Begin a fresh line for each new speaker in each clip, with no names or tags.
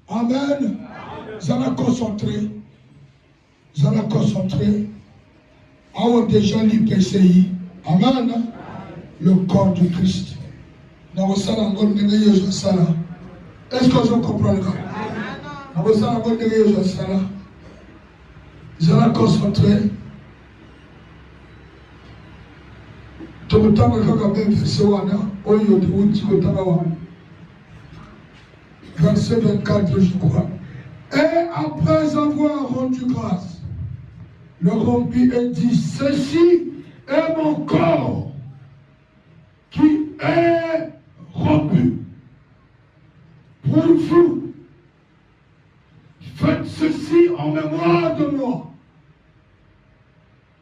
Amen. Vous allez concentrer. Vous allez concentrer. Avant déjà lu PCI. Amen. Le corps du Christ. Est-ce que je comprends le cas? Vous allez concentrer. Verset 24, je crois. Et après avoir rendu grâce, le rompit et dit, ceci est mon corps qui est rompu. Pour vous, faites ceci en mémoire de moi.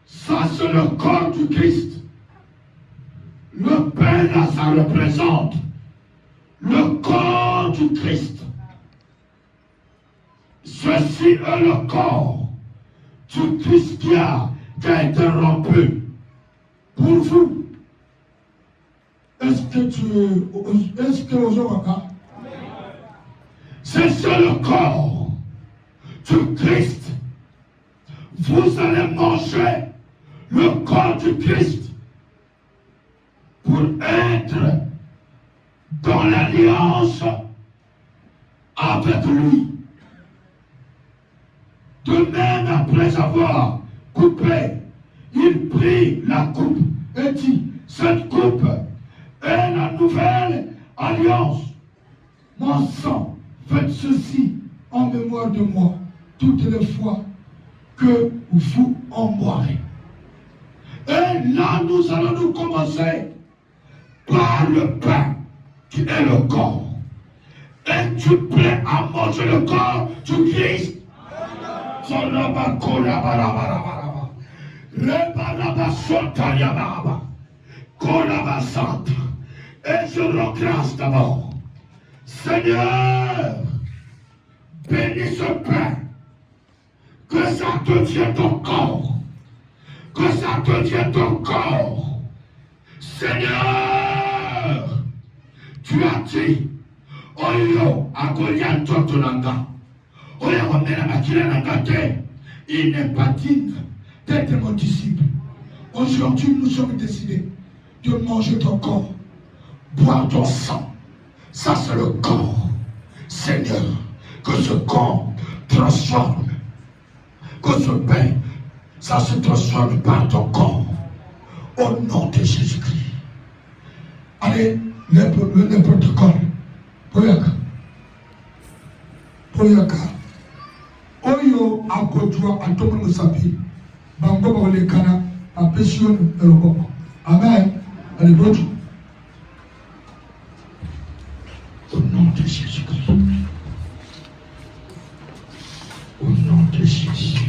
Ça, c'est le corps du Christ. Le pain, là, ça représente le corps du Christ. Ceci est le corps du Christ qui a été rompu pour vous. Est-ce que vous avez c'est le corps du Christ. Vous allez manger le corps du Christ pour être dans l'alliance avec lui. De même, après avoir coupé, il prit la coupe et dit, cette coupe est la nouvelle alliance. Mon sang, faites ceci en mémoire de moi, toutes les fois que vous en boirez. Et là, nous allons nous commencer par le pain qui est le corps. Es-tu prêt à manger le corps du Christ? Et je rends grâce d'abord. Seigneur, bénis ce pain, que ça devienne ton corps, que ça devienne ton corps. Seigneur, tu as dit, Oyo, Akolian Totonanga, Oyo, Romena Makila Nangate, il n'est pas digne d'être mon disciple. Aujourd'hui, nous sommes décidés de manger ton corps, boire ton sang. Ça, c'est le corps. Seigneur, que ce corps transforme, que ce pain, ça se transforme par ton corps. Au nom de Jésus-Christ. Allez, le protocole. Poyaka. Oyo akodwa atomo musapi. Bango bole kana apession eloboko. Amen. Allez, bonjour. Au nom de Jésus-Christ. Au nom de Jésus.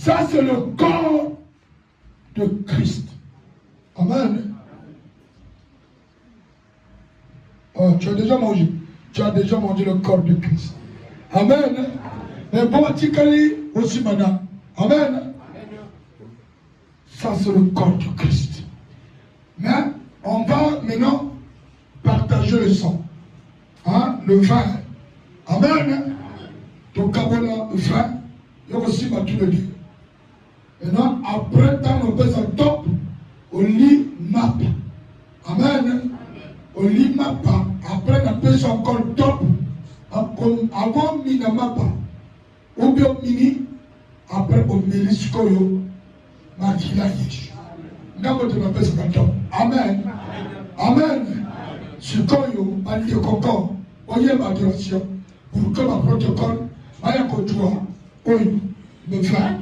Ça, c'est le corps de Christ. Amen. Oh, tu as déjà mangé. Tu as déjà mangé le corps de Christ. Amen. Mais bon, tu connais aussi maintenant. Amen. Ça, c'est le corps de Christ. Mais on va maintenant partager le sang. Hein? Le vin. Amen. Donc, quand on a le vin, il y a aussi tout le Dieu. Maintenant, après, quand on pèse en top, on lit map. Amen. On lit map. Après, on pèse encore top. Avant, on lit map. Ou bien, on lit. Après, on lit ce qu'on a. Amen. Amen. Ce qu'on a dit encore, on y a ma direction. Pour que ma protocole, il y a un contrôle. Oui, me faire.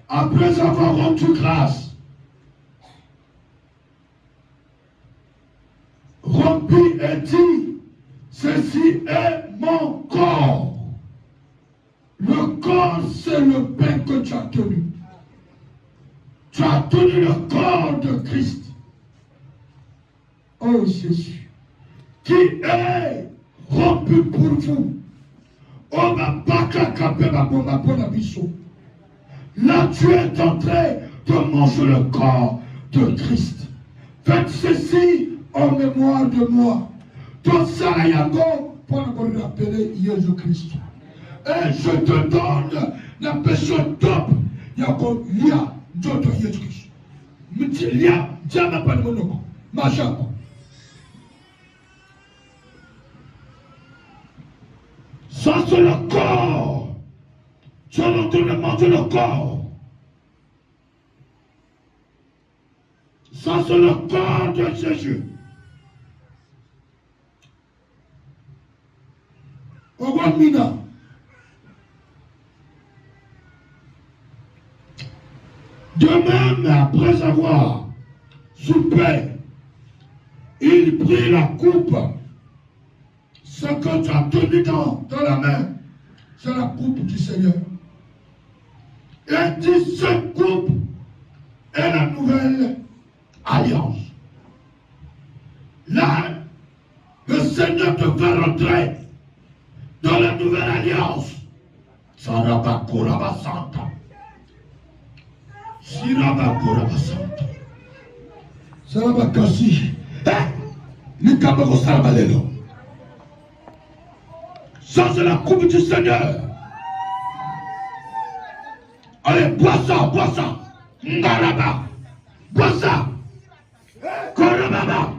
après avoir rendu grâce, rompit et dit, ceci est mon corps. Le corps, c'est le pain que tu as tenu. Tu as tenu le corps de Christ. Oh Jésus, qui est rompu pour vous. Oh ma baka kapé ma bonne abisso. Là tu es en train de manger le corps de Christ. Faites ceci en mémoire de moi. Tout ça là yango pour nous rappeler Jésus-Christ. Et je te donne la personne top. Yango lia d'autres Jésus-Christ. Lia diama pas de monoko. Majako. Ça c'est le corps. Tu es en train de manger le corps. Ça c'est le corps de Jésus. Mina. De même, après avoir soupé, il prit la coupe. Ce que tu as tenu dans la main, c'est la coupe du Seigneur. Et dit, cette coupe est la nouvelle alliance. Là, le Seigneur te fait rentrer dans la nouvelle alliance. Sarabakurabasanta. Sirabakurabasanta. Sarabakasi. Nikabako Sarabalelo. Ça, c'est la coupe du Seigneur. Allez, bois ça, bois ça. Ngaraba. Bois ça. Korababa.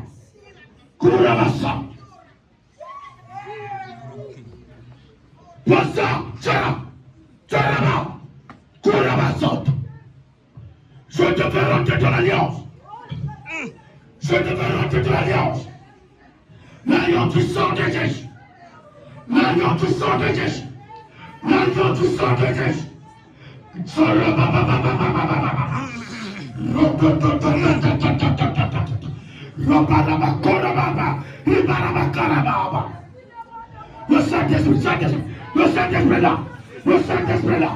Kurabasa. Bois ça. Tchala. Tchalaba. Kurabasot. Je te fais rentrer dans l'alliance. Je te fais rentrer dans l'alliance. L'alliance du sang de Jésus. L'alliance du sang de Jésus. L'alliance du sang de Jésus. Le Saint-Esprit, le Saint-Esprit là, le Saint-Esprit là,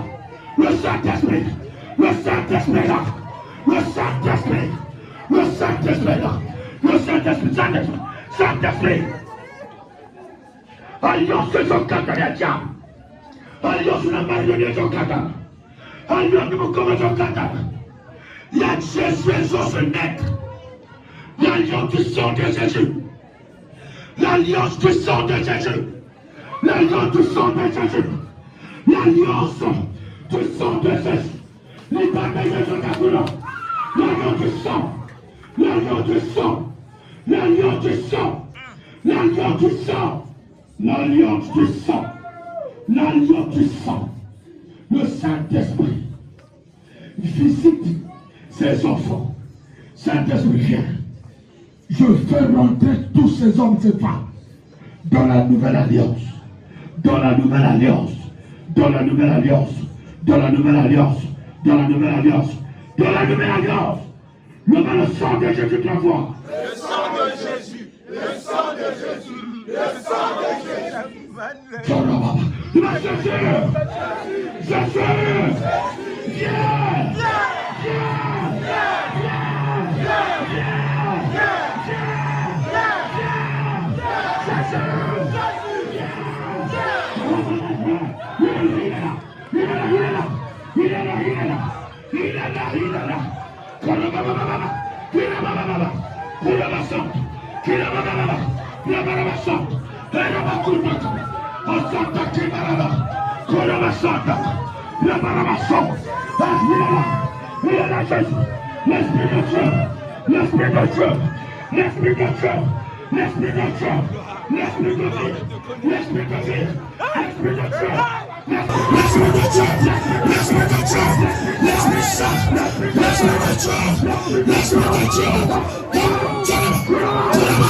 le Saint-Esprit, le Saint-Esprit là, le Saint-Esprit, le Saint-Esprit là, le Saint-Esprit, Saint-Esprit, Saint-Esprit. Alliance que je kata ya diable. Alliance na marionnette je kata. Alliance que mon corps je kata. Il y a Jésus sur ce maître. L'alliance du sang de Jésus. L'alliance du sang de Jésus. L'alliance du sang de Jésus. L'alliance du sang de Jésus. Les batailles de Kakula. L'alliance du sang. L'alliance du sang. L'alliance du sang. L'alliance du sang. L'alliance du sang. L'alliance du sang. Le Saint-Esprit visite ses enfants. Saint-Esprit vient. Je fais rentrer tous ces hommes et ces femmes dans la nouvelle alliance. Dans la nouvelle alliance. Dans la nouvelle alliance. Dans la nouvelle alliance. Dans la nouvelle alliance. Dans la nouvelle alliance. Le sang de Jésus de la voix.
Le sang de Jésus. Le sang de Jésus. Le sang de Jésus.
Jésus. Viens. L'esprit de Dieu, l'esprit de Dieu, l'esprit de Dieu, l'esprit de Dieu, l'esprit de Dieu, l'esprit de Dieu, l'esprit de Dieu, l'esprit de Dieu, l'esprit saint, l'esprit de Dieu, l'esprit de Dieu,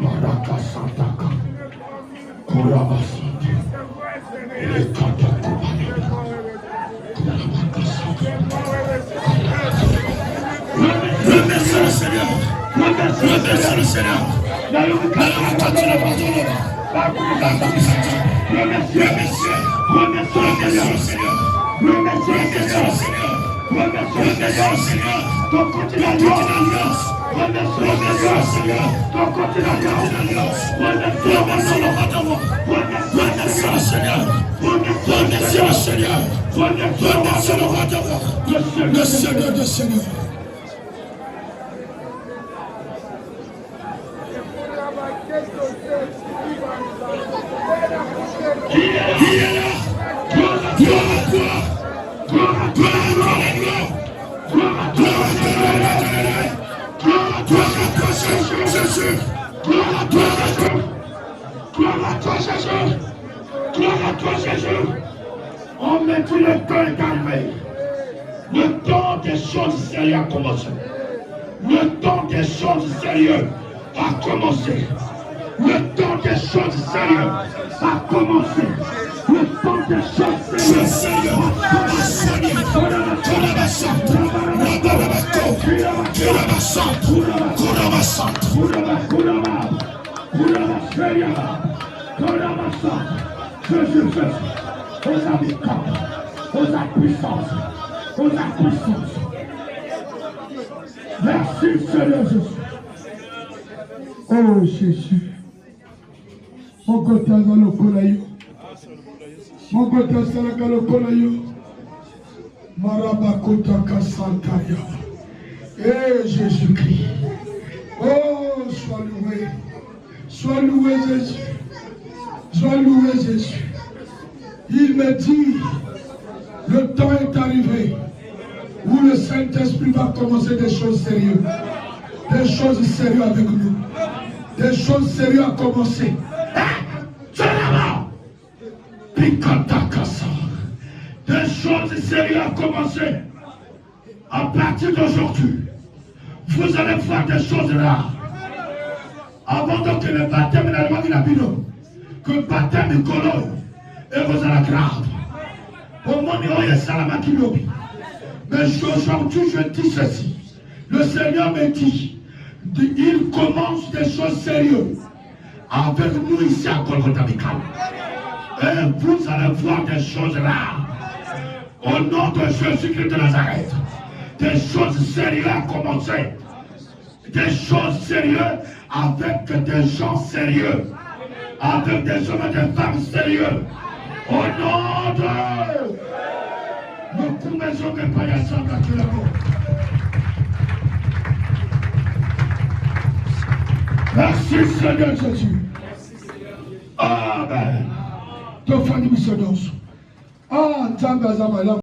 Barakasataka. Kurabasite. Lekatakubanaba. Remercie le Seigneur. Remercie le Seigneur. Remercie le Seigneur. Ton continent d'alliance. Remercie le Seigneur. Ton continent d'alliance. Remercie le Seigneur. Remercie le Seigneur. Remercie le roi de roi. Le Seigneur des Seigneurs. Qui est là? Gloire à toi. Gloire à toi. Gloire à toi. Gloire à toi, Jésus. Gloire à toi, Jésus. Gloire à toi, Jésus. Gloire à toi, Jésus. On met tout le temps est arrivé. Le temps des choses sérieuses a commencé. Le temps des choses sérieuses a commencé. Le temps des choses sérieuses a commencé. Le temps des choses sérieuses a merci Seigneur Jésus. Oh Jésus. Mon côté dans le colayo. Mon côté dans le colayo. Marabakota Kasantaya. Eh Jésus-Christ. Oh, sois loué. Sois loué Jésus. Sois loué Jésus. Il me dit, le temps est arrivé où le Saint-Esprit va commencer des choses sérieuses. Des choses sérieuses avec nous. Des choses sérieuses à commencer. Des choses sérieuses à commencer. À partir d'aujourd'hui, vous allez voir des choses rares. Avant donc que le baptême n'a pas que le baptème est colon et vous allez grave. Au moment où il y a Salama qui lobby. Mais aujourd'hui, je dis ceci. Le Seigneur me dit, il commence des choses sérieuses avec nous ici à Golgotha Mikal. Et vous allez voir des choses rares. Au nom de Jésus-Christ de Nazareth. Des choses sérieuses à commencer. Des choses sérieuses avec des gens sérieux. Avec des hommes et des femmes sérieux. Au nom de... Nous maison de Payassan merci Seigneur Jésus. Amen. Tofani missionos. Ah, Nzambe azamala.